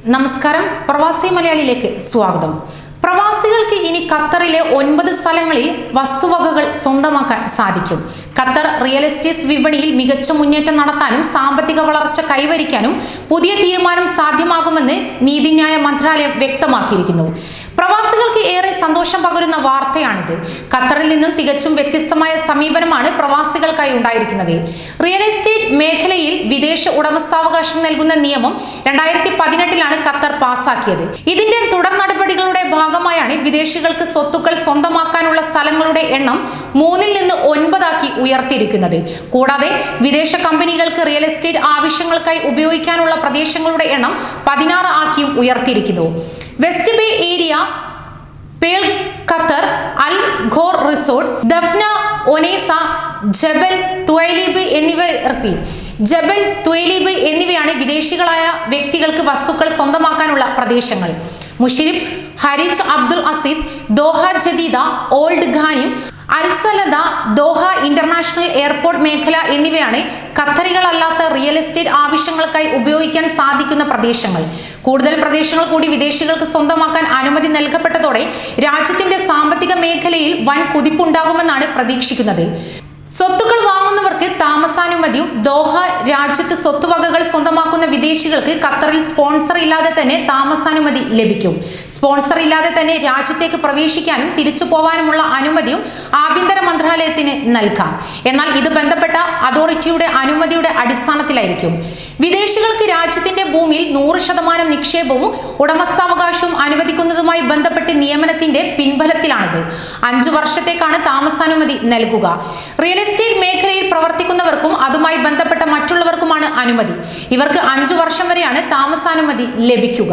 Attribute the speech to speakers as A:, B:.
A: നമസ്കാരം, പ്രവാസി മലയാളിയിലേക്ക് സ്വാഗതം. പ്രവാസികൾക്ക് ഇനി ഖത്തറിലെ 9 സ്ഥലങ്ങളിൽ വസ്തുവകകൾ സ്വന്തമാക്കാൻ സാധിക്കും. ഖത്തർ റിയൽ എസ്റ്റേറ്റ് വിപണിയിൽ മികച്ച മുന്നേറ്റം നടത്താനും സാമ്പത്തിക വളർച്ച കൈവരിക്കാനും പുതിയ തീരുമാനം സാധ്യമാകുമെന്ന് നീതിന്യായ മന്ത്രാലയം വ്യക്തമാക്കിയിരിക്കുന്നു. പ്രവാസികൾക്ക് ഏറെ സന്തോഷം പകരുന്ന വാർത്തയാണിത്. ഖത്തറിൽ നിന്നും തികച്ചും വ്യത്യസ്തമായ സമീപനമാണ് പ്രവാസികൾക്കായി ഉണ്ടായിരിക്കുന്നത്. റിയൽ എസ്റ്റേറ്റ് മേഖലയിൽ വിദേശ ഉടമസ്ഥാവകാശം നൽകുന്ന നിയമം 2018 ഖത്തർ പാസാക്കിയത്. ഇതിന്റെ തുടർ നടപടികളുടെ ഭാഗമായാണ് വിദേശികൾക്ക് സ്വത്തുക്കൾ സ്വന്തമാക്കാനുള്ള സ്ഥലങ്ങളുടെ എണ്ണം 3-ൽ നിന്ന് 9 ഉയർത്തിയിരിക്കുന്നത്. കൂടാതെ വിദേശ കമ്പനികൾക്ക് റിയൽ എസ്റ്റേറ്റ് ആവശ്യങ്ങൾക്കായി ഉപയോഗിക്കാനുള്ള പ്രദേശങ്ങളുടെ എണ്ണം 16 ആക്കിയും ഉയർത്തിയിരിക്കുന്നു. West bay area, pearl Qatar, Al Khor resort, Dafna Onaiza, Jabal Thuwailib എന്നിവയാണ് വിദേശികളായ വ്യക്തികൾക്ക് വസ്തുക്കൾ സ്വന്തമാക്കാനുള്ള പ്രദേശങ്ങൾ. Musheireb, Fereej Abdul Aziz, Doha Jadeeda, old Ghanim, Al Salata, Doha international airport മേഖല എന്നിവയാണ് ഖത്തറികളല്ലാത്ത റിയൽ എസ്റ്റേറ്റ് ആവശ്യങ്ങൾക്കായി ഉപയോഗിക്കാൻ സാധിക്കുന്ന പ്രദേശങ്ങൾ. കൂടുതൽ പ്രദേശങ്ങൾ കൂടി വിദേശികൾക്ക് സ്വന്തമാക്കാൻ അനുമതി നൽകപ്പെട്ടതോടെ രാജ്യത്തിന്റെ സാമ്പത്തിക മേഖലയിൽ വൻ കുതിപ്പുണ്ടാകുമെന്നാണ് പ്രതീക്ഷിക്കുന്നത്. സ്വത്തുക്കൾ വാങ്ങുന്നവർക്ക് താമസാനുമതിയും ദോഹ രാജ്യത്ത് സ്വത്തുവകകൾ സ്വന്തമാക്കുന്ന വിദേശികൾക്ക് ഖത്തറിൽ സ്പോൺസർ ഇല്ലാതെ തന്നെ താമസാനുമതി ലഭിക്കും. സ്പോൺസർ ഇല്ലാതെ തന്നെ രാജ്യത്തേക്ക് പ്രവേശിക്കാനും തിരിച്ചു പോവാനുമുള്ള അനുമതിയും ആഭ്യന്തര മന്ത്രാലയത്തിന് നൽകാം. എന്നാൽ ഇത് ബന്ധപ്പെട്ട അതോറിറ്റിയുടെ അനുമതിയുടെ അടിസ്ഥാനത്തിലായിരിക്കും. വിദേശികൾക്ക് രാജ്യത്തിന്റെ ഭൂമിയിൽ 100% നിക്ഷേപവും ഉടമസ്ഥാവകാശവും അനുവദിക്കുന്നതുമായി ബന്ധപ്പെട്ട് നിയമനത്തിന്റെ പിൻബലത്തിലാണിത്. 5 വർഷത്തേക്കാണ് താമസാനുമതി നൽകുക. റിയൽ എസ്റ്റേറ്റ് മേഖലയിൽ പ്രവർത്തിക്കുന്നവർക്കും അതുമായി ബന്ധപ്പെട്ട മറ്റുള്ളവർക്കുമാണ് അനുമതി. ഇവർക്ക് 5 വർഷം വരെയാണ് താമസാനുമതി ലഭിക്കുക.